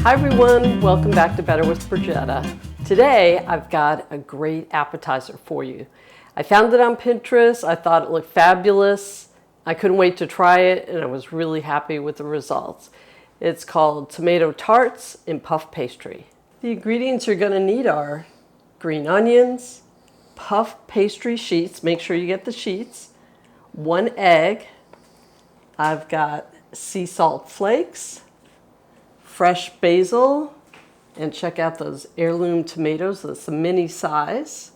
Hi everyone, welcome back to Better with Brigitta. Today I've got a great appetizer for you. I found it on Pinterest, I thought it looked fabulous. I couldn't wait to try it and I was really happy with the results. It's called tomato tarts in puff pastry. The ingredients you're going to need are green onions, puff pastry sheets, make sure you get the sheets, 1 egg, I've got sea salt flakes, fresh basil, and check out those heirloom tomatoes, that's the mini size,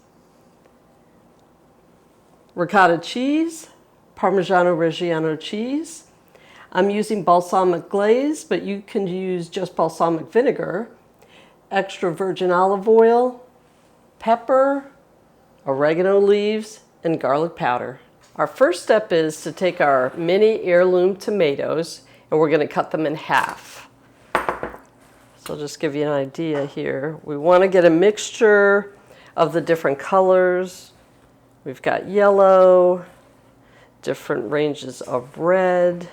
ricotta cheese, parmigiana-reggiano cheese. I'm using balsamic glaze, but you can use just balsamic vinegar, extra virgin olive oil, pepper, oregano leaves, and garlic powder. Our first step is to take our mini heirloom tomatoes and we're going to cut them in half. So I'll just give you an idea here. We want to get a mixture of the different colors. We've got yellow, different ranges of red,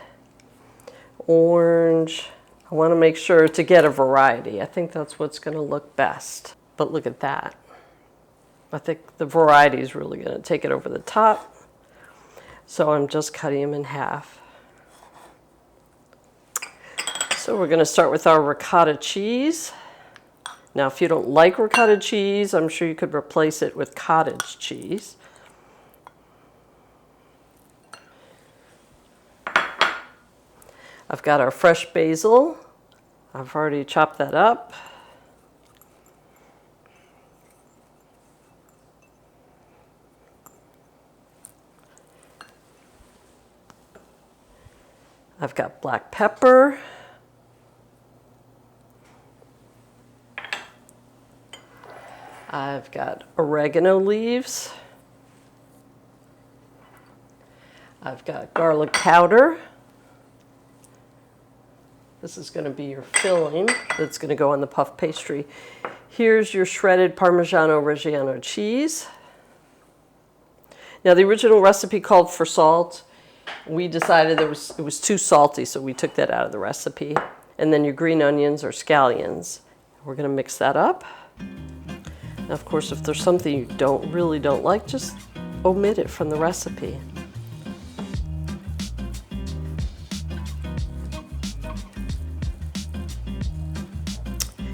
orange. I want to make sure to get a variety. I think that's what's going to look best. But look at that. I think the variety is really going to take it over the top. So I'm just cutting them in half. So we're going to start with our ricotta cheese. Now if you don't like ricotta cheese, I'm sure you could replace it with cottage cheese. I've got our fresh basil. I've already chopped that up. I've got black pepper. I've got oregano leaves. I've got garlic powder. This is going to be your filling that's going to go on the puff pastry. Here's your shredded parmigiano-reggiano cheese. Now the original recipe called for salt. We decided it was too salty, so we took that out of the recipe. And then your green onions or scallions. We're going to mix that up. Now, of course, if there's something you really don't like, just omit it from the recipe.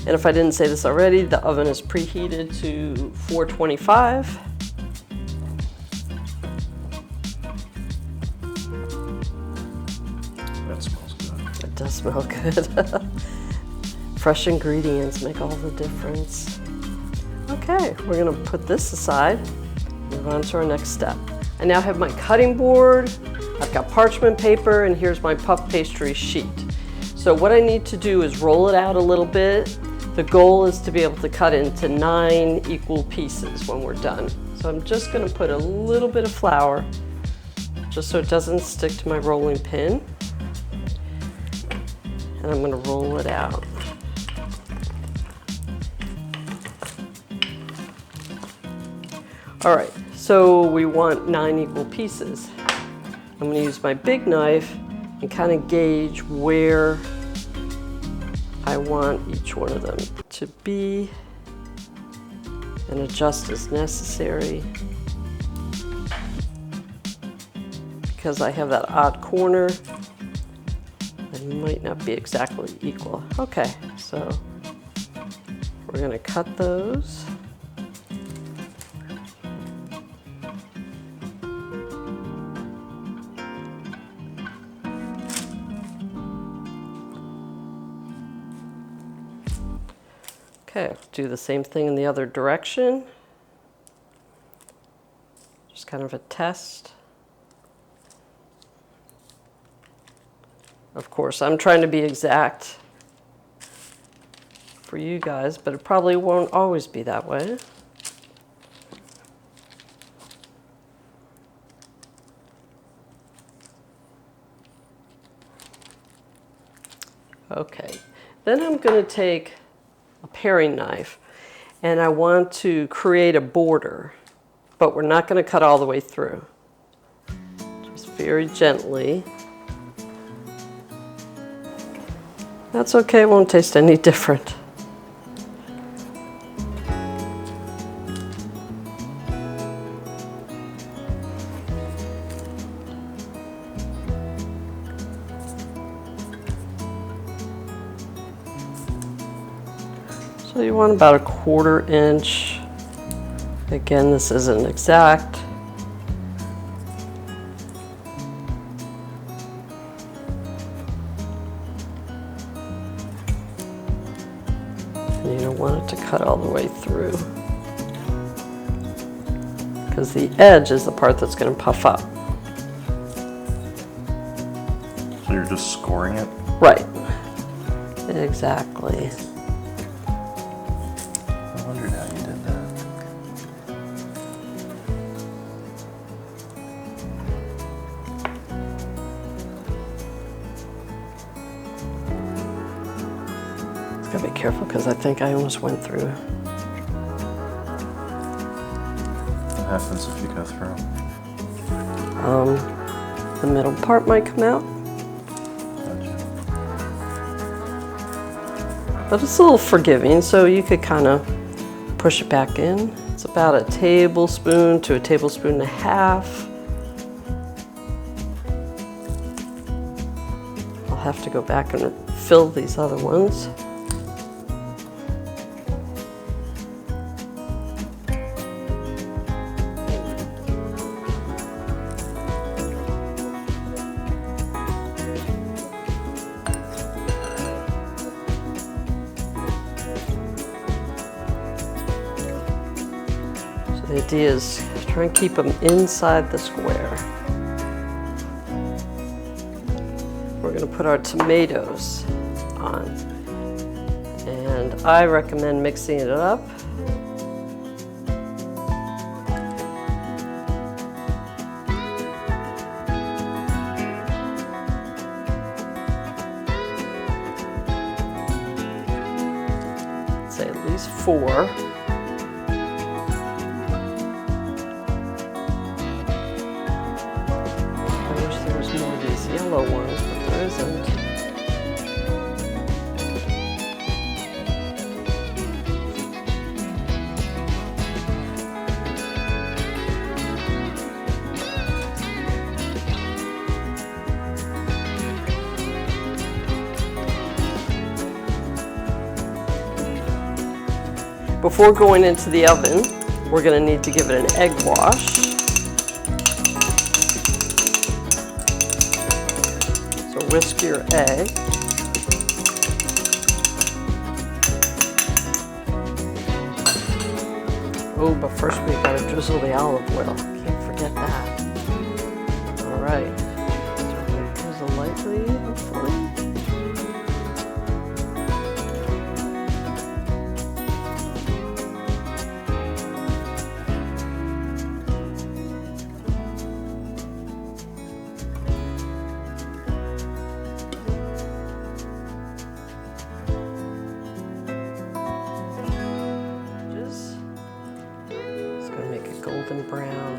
And if I didn't say this already, the oven is preheated to 425. That smells good. It does smell good. Fresh ingredients make all the difference. Okay, we're going to put this aside, move on to our next step. I now have my cutting board, I've got parchment paper, and here's my puff pastry sheet. So what I need to do is roll it out a little bit. The goal is to be able to cut into 9 equal pieces when we're done. So I'm just going to put a little bit of flour, just so it doesn't stick to my rolling pin. And I'm going to roll it out. All right, so we want 9 equal pieces. I'm going to use my big knife and kind of gauge where I want each one of them to be and adjust as necessary. Because I have that odd corner, it might not be exactly equal. Okay, so we're going to cut those. Okay, do the same thing in the other direction. Just kind of a test. Of course, I'm trying to be exact for you guys, but it probably won't always be that way. Okay, then I'm going to take a paring knife and I want to create a border, but we're not going to cut all the way through. Just very gently That's okay, it won't taste any different. So you want about a 1/4 inch. Again, this isn't exact. And you don't want it to cut all the way through, because the edge is the part that's going to puff up. So you're just scoring it? Right. Exactly. I wondered how you did that. Gotta be careful because I think I almost went through. What happens if you go through? The middle part might come out. Gotcha. But it's a little forgiving, so you could kind of push it back in. It's about a tablespoon to a tablespoon and a half. I'll have to go back and fill these other ones. The idea is try and keep them inside the square. We're going to put our tomatoes on. And I recommend mixing it up. Say at least 4. Yellow ones, but there isn't. Before going into the oven, we're going to need to give it an egg wash. Whisk your egg. Oh, but first we gotta drizzle the olive oil. Can't forget that. All right. Drizzle lightly, hopefully. Golden brown.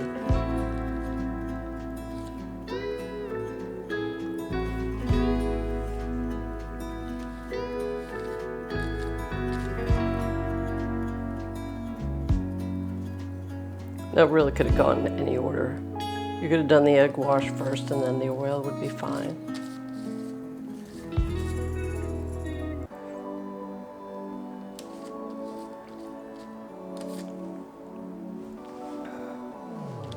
That really could have gone in any order. You could have done the egg wash first and then the oil would be fine.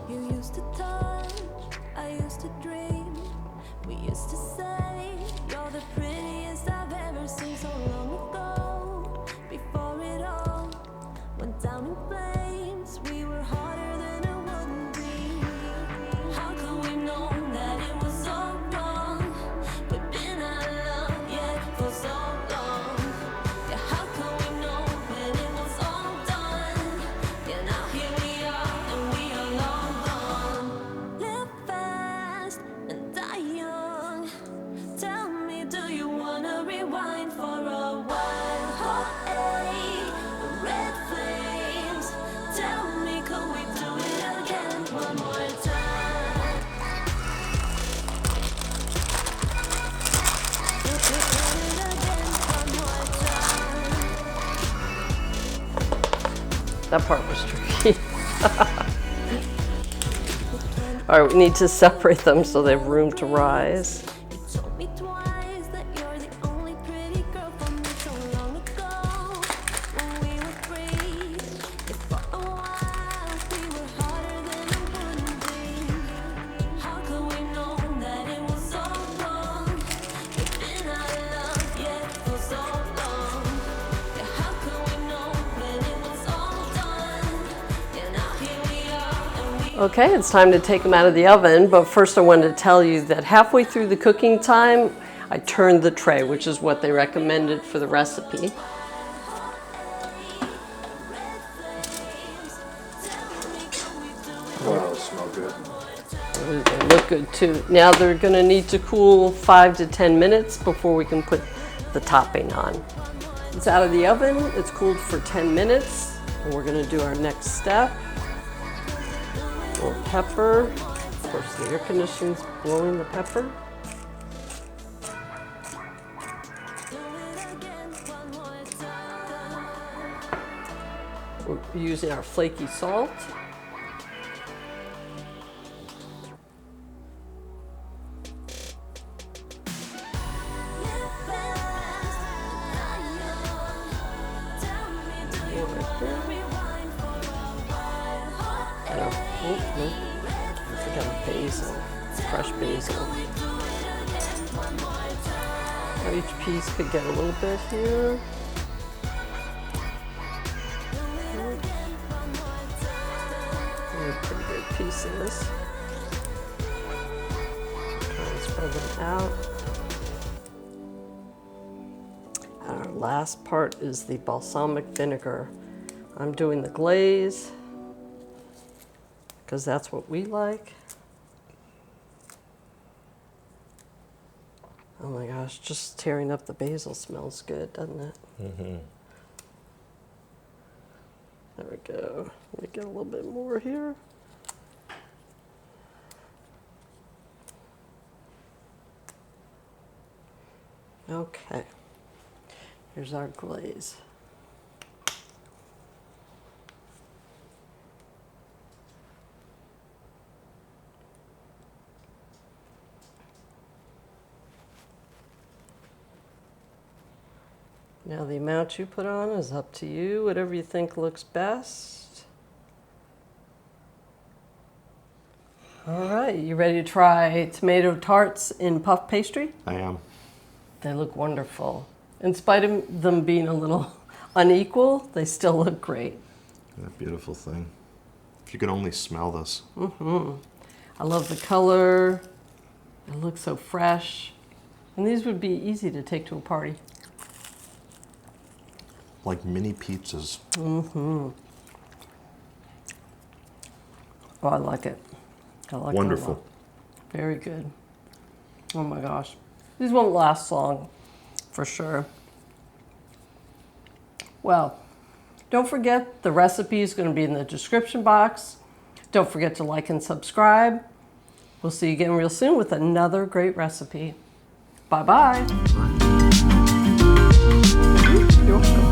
Used to touch, I used to dream. We used to say you're the prettiest I've ever seen. So long ago, before it all went down in flames, we were harder than it wouldn't be. How could we know that it was all wrong? That part was tricky. All right, we need to separate them so they have room to rise. You told me twice that you're the only pretty girl for me so long ago. When we were free, if for a while we were harder than a wooden dream. How could we know that it was so wrong? We've been out of love yet for so long. Yeah, how could we know when it was all done? Yeah, now here we are and we. Okay, it's time to take them out of the oven, but first I wanted to tell you that halfway through the cooking time, I turned the tray, which is what they recommended for the recipe. Wow, those smell good. They look good too. Now they're gonna need to cool 5 to 10 minutes before we can put the topping on. It's out of the oven, it's cooled for 10 minutes, and we're gonna do our next step. A little pepper. Of course, the air conditioning's blowing the pepper. We're using our flaky salt. Oh, nope. I forgot basil, fresh basil. Now each piece could get a little bit here. They're pretty good pieces. Try and spread them out. And our last part is the balsamic vinegar. I'm doing the glaze, because that's what we like. Oh my gosh, just tearing up the basil smells good, doesn't it? Mm-hmm. There we go. Let me get a little bit more here. Okay, here's our glaze. Now the amount you put on is up to you, whatever you think looks best. All right, you ready to try tomato tarts in puff pastry? I am. They look wonderful. In spite of them being a little unequal, they still look great. That beautiful thing. If you could only smell this. I love the color. It looks so fresh. And these would be easy to take to a party. Like mini pizzas. Oh, I like it. I like Wonderful. it a lot. Very good. Oh my gosh. These won't last long, for sure. Well, don't forget the recipe is going to be in the description box. Don't forget to like and subscribe. We'll see you again real soon with another great recipe. Bye-bye. You're welcome.